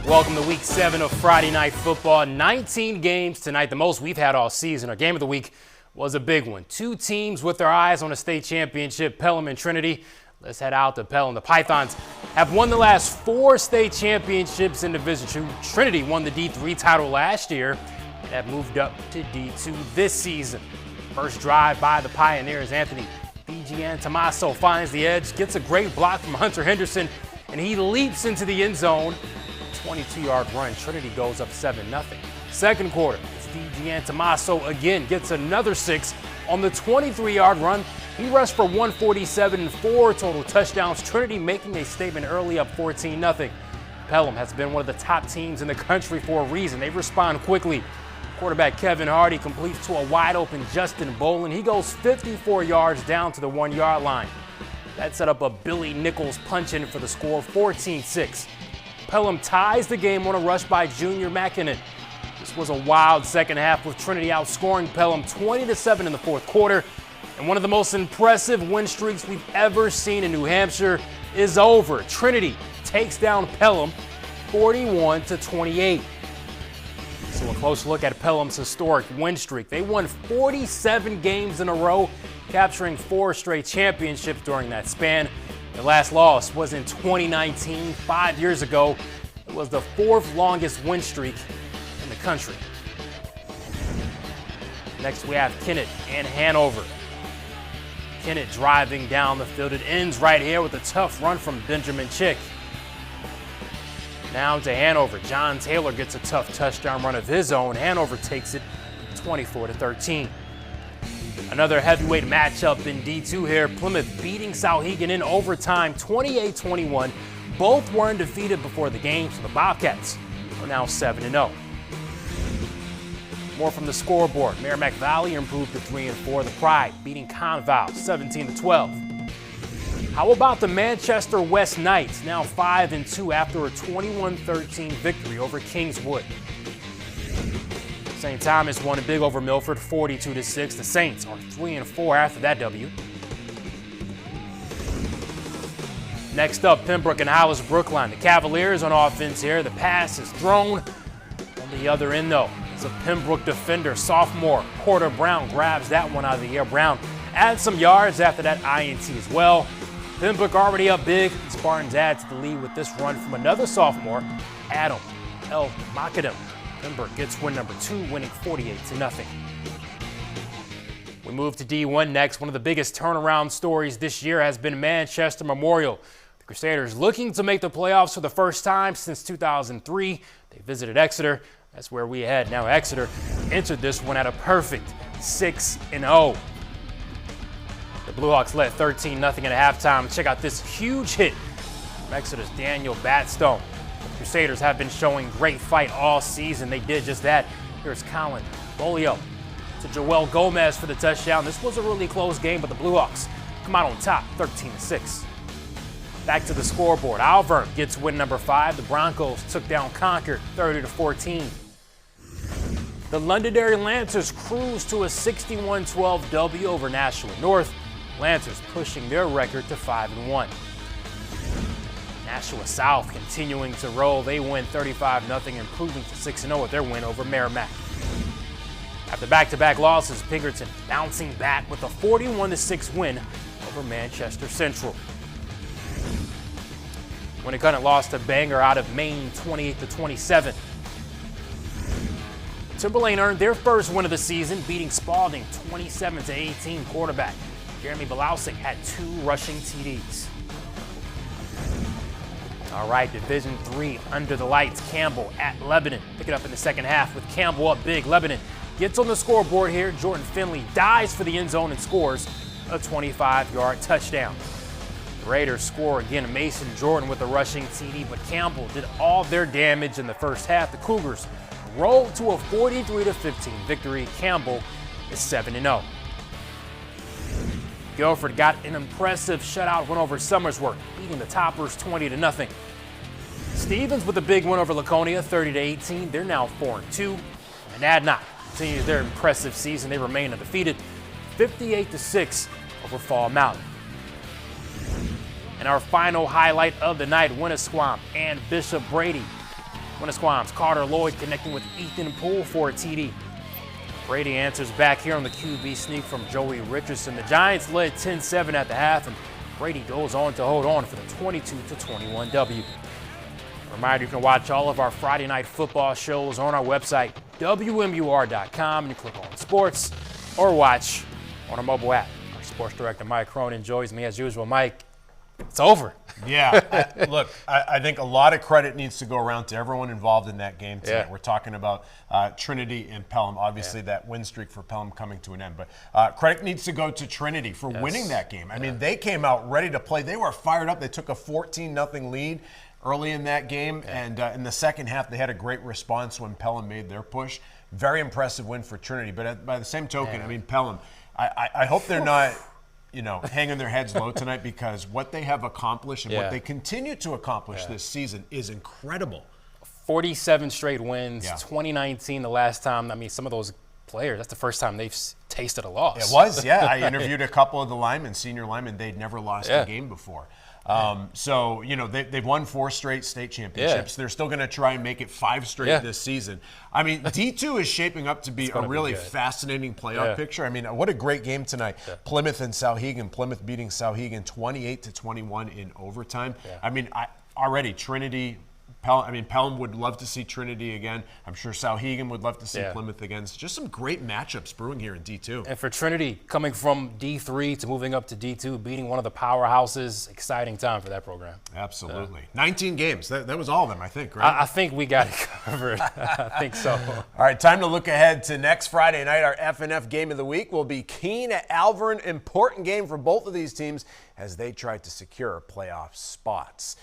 Welcome to Week 7 of Friday Night Football. 19 games tonight, the most we've had all season. Our game of the week was a big one. Two teams with their eyes on a state championship, Pelham and Trinity. Let's head out to Pelham. The Pythons have won the last 4 state championships in Division II. Trinity won the D3 title last year and have moved up to D2 this season. First drive by the Pioneers, Anthony Tommaso finds the edge, gets a great block from Hunter Henderson, and he leaps into the end zone. 22-yard run. Trinity goes up 7-0. Second quarter, it's Tommaso again gets another 6 on the 23-yard run. He rushed for 147 and 4 total touchdowns. Trinity making a statement early, up 14-0. Pelham has been one of the top teams in the country for a reason. They respond quickly. Quarterback Kevin Hardy completes to a wide-open Justin Bolin. He goes 54 yards down to the 1-yard line. That set up a Billy Nichols punch-in for the score, 14-6. Pelham ties the game on a rush by Junior Mackinnon. This was a wild second half with Trinity outscoring Pelham 20-7 in the fourth quarter. And one of the most impressive win streaks we've ever seen in New Hampshire is over. Trinity takes down Pelham 41-28. So a close look at Pelham's historic win streak. They won 47 games in a row, capturing 4 straight championships during that span. Their last loss was in 2019, 5 years ago. It was the 4th longest win streak in the country. Next we have Kennett and Hanover. Kennett driving down the field. It ends right here with a tough run from Benjamin Chick. Now to Hanover. John Taylor gets a tough touchdown run of his own. Hanover takes it 24-13. Another heavyweight matchup in D2 here. Plymouth beating Souhegan in overtime 28-21. Both were undefeated before the game, so the Bobcats are now 7-0. More from the scoreboard. Merrimack Valley improved to 3-4. The Pride beating Conval 17-12. How about the Manchester West Knights, now 5-2 after a 21-13 victory over Kingswood. St. Thomas won a big over Milford 42-6. The Saints are 3-4 after that W. Next up, Pembroke and Hollis Brookline. The Cavaliers on offense here. The pass is thrown on the other end though. It's a Pembroke defender, sophomore Porter Brown grabs that one out of the air. Brown adds some yards after that INT as well. Pembroke already up big. Spartans add to the lead with this run from another sophomore, Adam El Makadam. Pembroke gets win number 2, winning 48-0. We move to D1 next. One of the biggest turnaround stories this year has been Manchester Memorial. The Crusaders looking to make the playoffs for the first time since 2003. They visited Exeter. That's where we head. Now Exeter entered this one at a perfect 6-0. The Bluehawks led 13-0 at halftime. Check out this huge hit from Exeter's Daniel Batstone. The Crusaders have been showing great fight all season. They did just that. Here's Colin Bolio to Joel Gomez for the touchdown. This was a really close game, but the Bluehawks come out on top, 13-6. Back to the scoreboard. Alvern gets win number 5. The Broncos took down Concord, 30-14. The Londonderry Lancers cruise to a 61-12 W over Nashua North. Lancers pushing their record to 5-1. Nashua South continuing to roll. They win 35-0, improving to 6-0 with their win over Merrimack. After back-to-back losses, Pinkerton bouncing back with a 41-6 win over Manchester Central. Winnicott lost to Bangor out of Maine 28-27. Timberlane earned their first win of the season, beating Spalding 27-18. Quarterback Jeremy Belausik had 2 rushing TDs. All right, Division III under the lights. Campbell at Lebanon. Pick it up in the second half with Campbell up big. Lebanon gets on the scoreboard here. Jordan Finley dives for the end zone and scores a 25-yard touchdown. The Raiders score again. Mason Jordan with a rushing TD, but Campbell did all their damage in the first half. The Cougars rolled to a 43-15 victory. Campbell is 7-0. Guilford got an impressive shutout win over Summersworth, beating the Toppers 20-0. Stevens with a big win over Laconia, 30-18. They're now 4-2. And Adnot continues their impressive season. They remain undefeated, 58-6 over Fall Mountain. And our final highlight of the night, Winnisquam and Bishop Brady. Winnisquam's Carter Lloyd connecting with Ethan Poole for a TD. Brady answers back here on the QB sneak from Joey Richardson. The Giants led 10-7 at the half, and Brady goes on to hold on for the 22-21 W. Reminder, you can watch all of our Friday night football shows on our website, WMUR.com, and you click on sports or watch on our mobile app. Our sports director, Mike Cronin, joins me as usual. Mike, it's over. Yeah, look, I think a lot of credit needs to go around to everyone involved in that game tonight. Yeah. We're talking about Trinity and Pelham. Obviously, that win streak for Pelham coming to an end. But credit needs to go to Trinity for winning that game. I mean, they came out ready to play. They were fired up. They took a 14-0 lead early in that game. And in the second half, they had a great response when Pelham made their push. Very impressive win for Trinity. But by the same token, I mean, Pelham, I hope they're not – hanging their heads low tonight, because what they have accomplished and what they continue to accomplish this season is incredible. 47 straight wins, 2019 the last time. I mean, some of those players, that's the first time they've tasted a loss. It was, yeah. I interviewed a couple of the linemen, senior linemen. They'd never lost a game before. So, they've won 4 straight state championships. They're still going to try and make it 5 straight this season. I mean, D2 is shaping up to be a really fascinating playoff picture. I mean, what a great game tonight. Plymouth and Souhegan. Plymouth beating Souhegan 28-21 in overtime. I mean, already Trinity, Pelham would love to see Trinity again. I'm sure Souhegan would love to see Plymouth again. It's just some great matchups brewing here in D2. And for Trinity, coming from D3 to moving up to D2, beating one of the powerhouses, exciting time for that program. Absolutely. 19 games. That was all of them, I think, right? I think we got it covered. I think so. All right, time to look ahead to next Friday night. Our FNF game of the week will be Keene at Alvirne. Important game for both of these teams as they try to secure playoff spots.